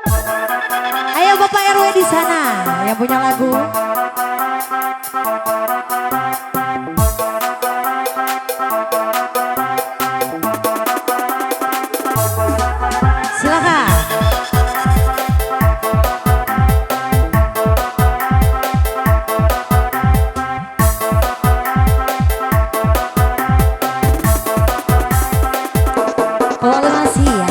Ayo Bapak RW di sana yang punya lagu. Silakan. Boleh masih ya.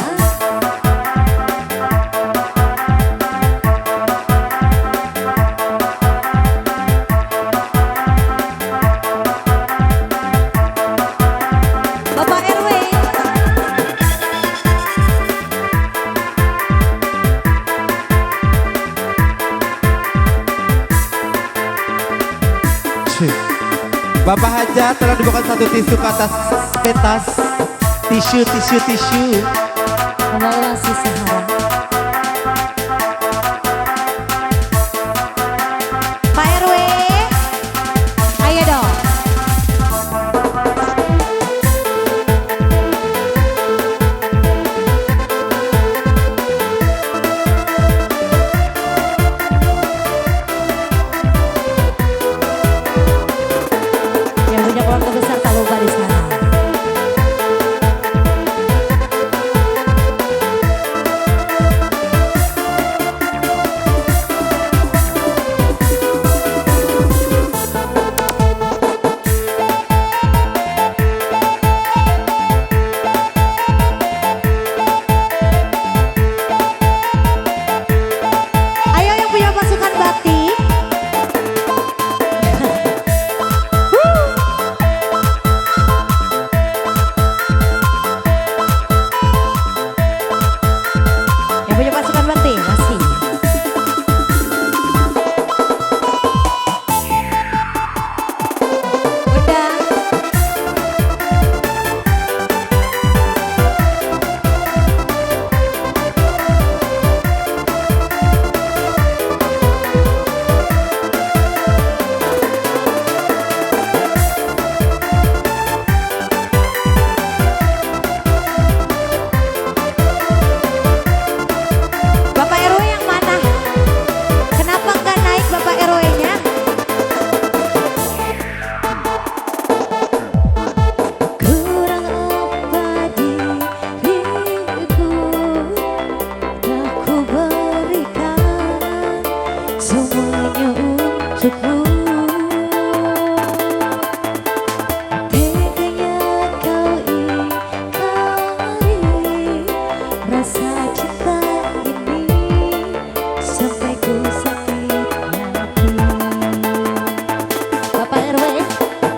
Bapak RW. Bapak Hajat telah dibawakan satu tisu ke atas pentas. Tisu. Membawa si Sahara. Pak RW, ayo dong. Yang punya keluarga besar tak lupa di sana. Ayo yang punya pasukan batik. Yang punya pasukan batik masih. Udah. Bapak RW yang mana? Kenapa nggak naik Bapak RW-nya? Kurang apa diriku telah ku berikan semuanya untukmu. Teganya kau ingkari rasa cinta ini sampai ku sakit hati. Bapak RW,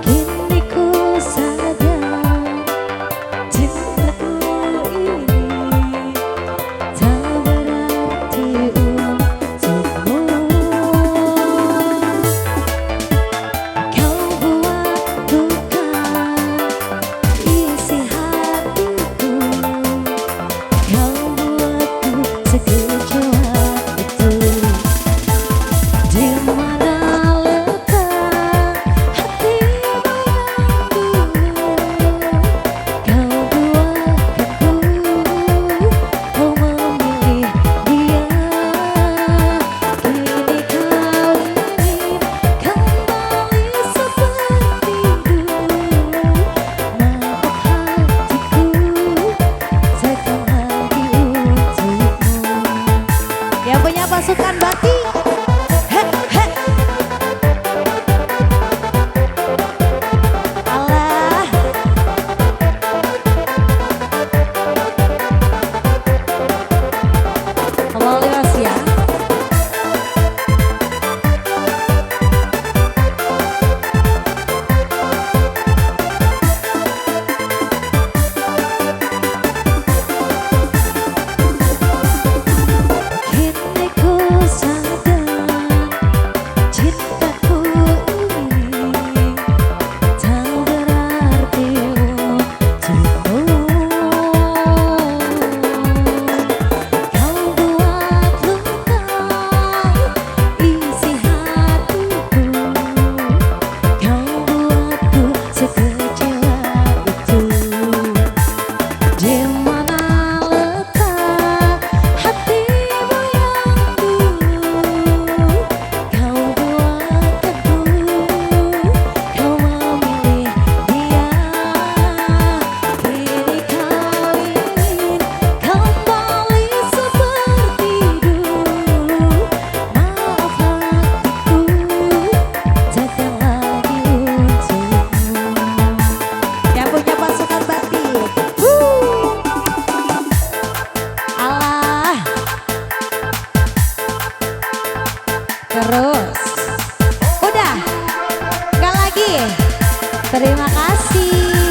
kini ku sadar cintaku ini tak berarti untukmu. Kau buat duka isi hatiku. Kau buatku sekecewa itu. Di mana letak hatimu yang dulu? Kau buatkanku, kau memilih dia. Kini kau ingin kembali seperti dulu. Maaf hatiku, takkan lagi untukmu. Terima kasih.